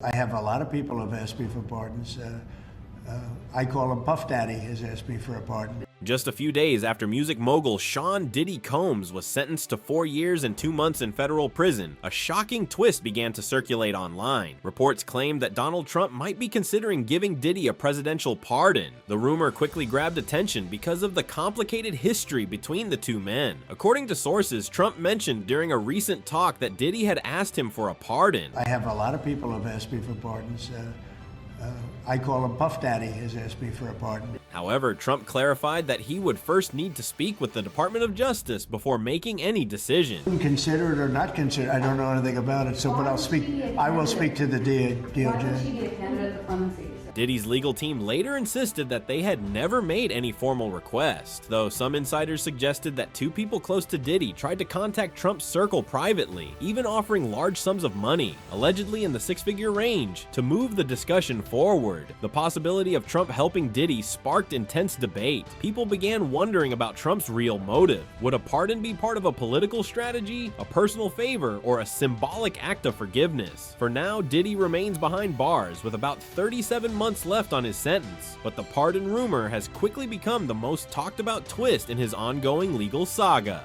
I have a lot of people have asked me for pardons. I call him Puff Daddy has asked me for a pardon. Just a few days after music mogul Sean Diddy Combs was sentenced to 4 years and 2 months in federal prison, a shocking twist began to circulate online. Reports claimed that Donald Trump might be considering giving Diddy a presidential pardon. The rumor quickly grabbed attention because of the complicated history between the two men. According to sources, Trump mentioned during a recent talk that Diddy had asked him for a pardon. I have a lot of people have asked me for pardons. I call him Puff Daddy has asked me for a pardon. However, Trump clarified that he would first need to speak with the Department of Justice before making any decision. Consider it or not consider it, I don't know anything about it, so but I will speak to the DOJ. Diddy's legal team later insisted that they had never made any formal request, though some insiders suggested that 2 people close to Diddy tried to contact Trump's circle privately, even offering large sums of money, allegedly in the 6-figure range, to move the discussion forward. The possibility of Trump helping Diddy sparked intense debate. People began wondering about Trump's real motive. Would a pardon be part of a political strategy, a personal favor, or a symbolic act of forgiveness? For now, Diddy remains behind bars with about 37 months left on his sentence, but the pardon rumor has quickly become the most talked about twist in his ongoing legal saga.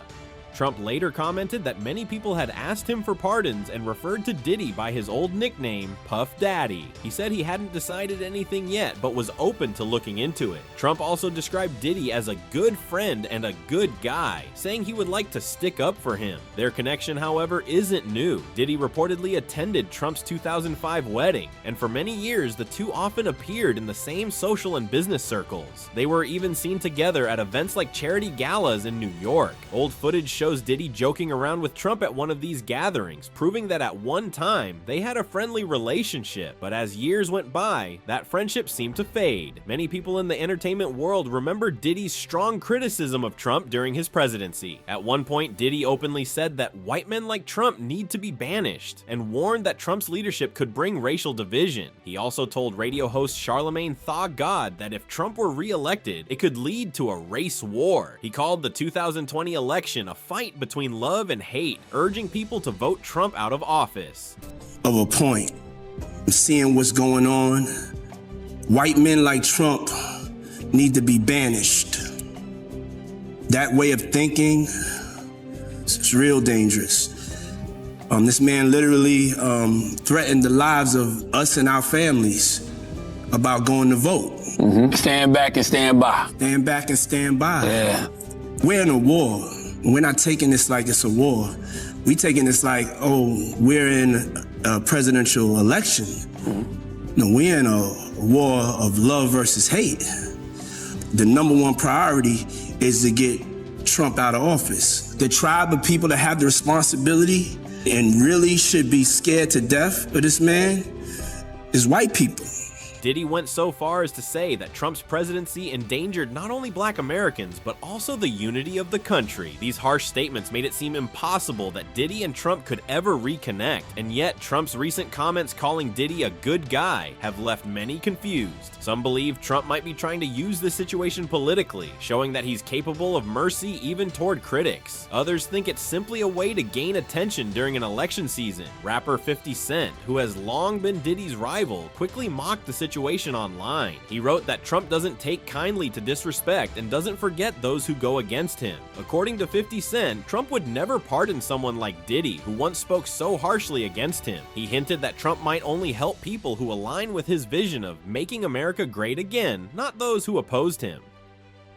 Trump later commented that many people had asked him for pardons and referred to Diddy by his old nickname, Puff Daddy. He said he hadn't decided anything yet, but was open to looking into it. Trump also described Diddy as a good friend and a good guy, saying he would like to stick up for him. Their connection, however, isn't new. Diddy reportedly attended Trump's 2005 wedding, and for many years, the two often appeared in the same social and business circles. They were even seen together at events like charity galas in New York. Old footage shows Diddy joking around with Trump at one of these gatherings, proving that at one time they had a friendly relationship. But as years went by, that friendship seemed to fade. Many people in the entertainment world remember Diddy's strong criticism of Trump during his presidency. At one point, Diddy openly said that white men like Trump need to be banished, and warned that Trump's leadership could bring racial division. He also told radio host Charlemagne Thaw God that if Trump were re-elected, it could lead to a race war. He called the 2020 election a fight between love and hate, urging people to vote Trump out of office. Of a point, seeing what's going on, white men like Trump need to be banished. That way of thinking is real dangerous. This man literally threatened the lives of us and our families about going to vote. Stand back and stand by. Stand back and stand by. Yeah. We're in a war. We're not taking this like it's a war. We taking this like, oh, we're in a presidential election. No, we're in a war of love versus hate. The #1 priority is to get Trump out of office. The tribe of people that have the responsibility and really should be scared to death of this man is white people. Diddy went so far as to say that Trump's presidency endangered not only Black Americans, but also the unity of the country. These harsh statements made it seem impossible that Diddy and Trump could ever reconnect, and yet Trump's recent comments calling Diddy a good guy have left many confused. Some believe Trump might be trying to use this situation politically, showing that he's capable of mercy even toward critics. Others think it's simply a way to gain attention during an election season. Rapper 50 Cent, who has long been Diddy's rival, quickly mocked the situation online. He wrote that Trump doesn't take kindly to disrespect and doesn't forget those who go against him. According to 50 Cent, Trump would never pardon someone like Diddy, who once spoke so harshly against him. He hinted that Trump might only help people who align with his vision of making America great again, not those who opposed him.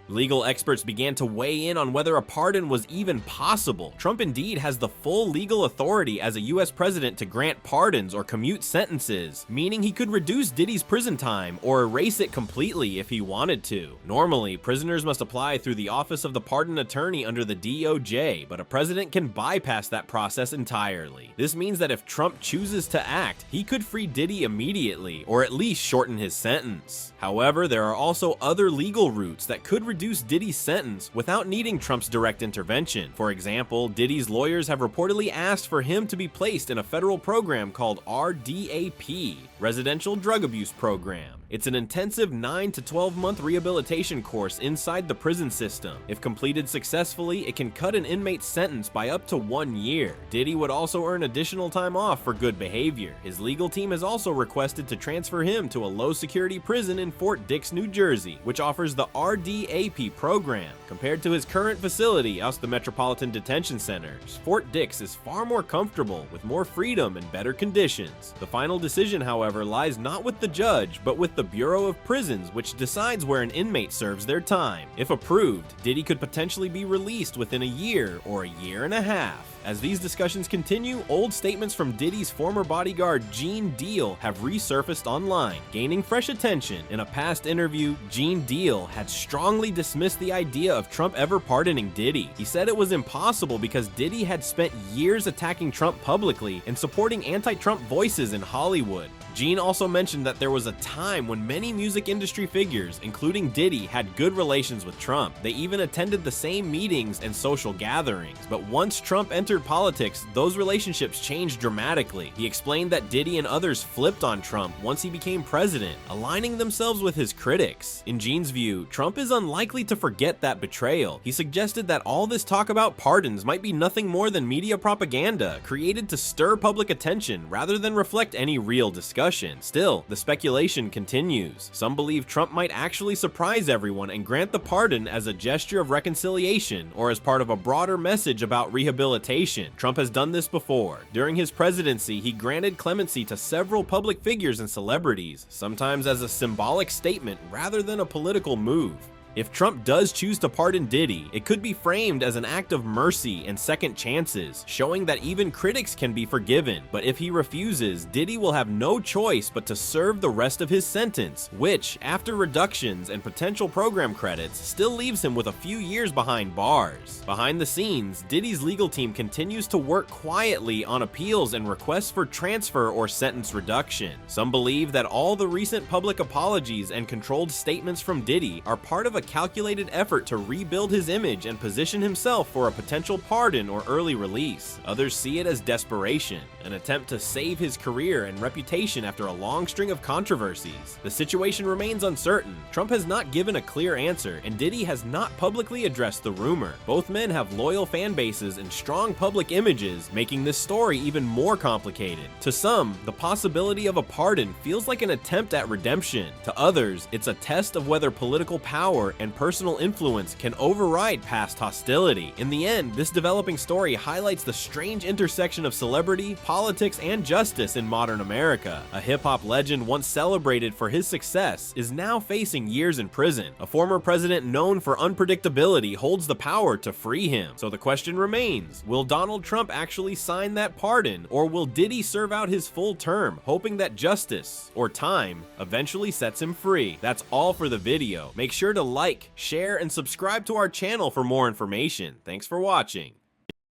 Legal experts began to weigh in on whether a pardon was even possible. Trump indeed has the full legal authority as a US president to grant pardons or commute sentences, meaning he could reduce Diddy's prison time or erase it completely if he wanted to. Normally, prisoners must apply through the Office of the Pardon Attorney under the DOJ, but a president can bypass that process entirely. This means that if Trump chooses to act, he could free Diddy immediately, or at least shorten his sentence. However, there are also other legal routes that could reduce Diddy's sentence without needing Trump's direct intervention. For example, Diddy's lawyers have reportedly asked for him to be placed in a federal program called RDAP, Residential Drug Abuse Program. It's an intensive 9 to 12-month rehabilitation course inside the prison system. If completed successfully, it can cut an inmate's sentence by up to 1 year. Diddy would also earn additional time off for good behavior. His legal team has also requested to transfer him to a low-security prison in Fort Dix, New Jersey, which offers the RDAP program. Compared to his current facility, housed the Metropolitan Detention Center, Fort Dix is far more comfortable, with more freedom and better conditions. The final decision, however, lies not with the judge, but with the Bureau of Prisons, which decides where an inmate serves their time. If approved, Diddy could potentially be released within a year or a year and a half. As these discussions continue, old statements from Diddy's former bodyguard Gene Deal have resurfaced online, gaining fresh attention. In a past interview, Gene Deal had strongly dismissed the idea of Trump ever pardoning Diddy. He said it was impossible because Diddy had spent years attacking Trump publicly and supporting anti-Trump voices in Hollywood. Gene also mentioned that there was a time when many music industry figures, including Diddy, had good relations with Trump. They even attended the same meetings and social gatherings. But once Trump entered politics, those relationships changed dramatically. He explained that Diddy and others flipped on Trump once he became president, aligning themselves with his critics. In Gene's view, Trump is unlikely to forget that betrayal. He suggested that all this talk about pardons might be nothing more than media propaganda, created to stir public attention rather than reflect any real discussion. Still, the speculation continues. Some believe Trump might actually surprise everyone and grant the pardon as a gesture of reconciliation or as part of a broader message about rehabilitation. Trump has done this before. During his presidency, he granted clemency to several public figures and celebrities, sometimes as a symbolic statement rather than a political move. If Trump does choose to pardon Diddy, it could be framed as an act of mercy and second chances, showing that even critics can be forgiven. But if he refuses, Diddy will have no choice but to serve the rest of his sentence, which, after reductions and potential program credits, still leaves him with a few years behind bars. Behind the scenes, Diddy's legal team continues to work quietly on appeals and requests for transfer or sentence reduction. Some believe that all the recent public apologies and controlled statements from Diddy are part of a calculated effort to rebuild his image and position himself for a potential pardon or early release. Others see it as desperation, an attempt to save his career and reputation after a long string of controversies. The situation remains uncertain. Trump has not given a clear answer, and Diddy has not publicly addressed the rumor. Both men have loyal fan bases and strong public images, making this story even more complicated. To some, the possibility of a pardon feels like an attempt at redemption. To others, it's a test of whether political power and personal influence can override past hostility. In the end, this developing story highlights the strange intersection of celebrity, politics, and justice in modern America. A hip-hop legend once celebrated for his success is now facing years in prison. A former president known for unpredictability holds the power to free him. So the question remains, will Donald Trump actually sign that pardon, or will Diddy serve out his full term, hoping that justice, or time, eventually sets him free? That's all for the video. Make sure to like, share, and subscribe to our channel for more information. Thanks for watching.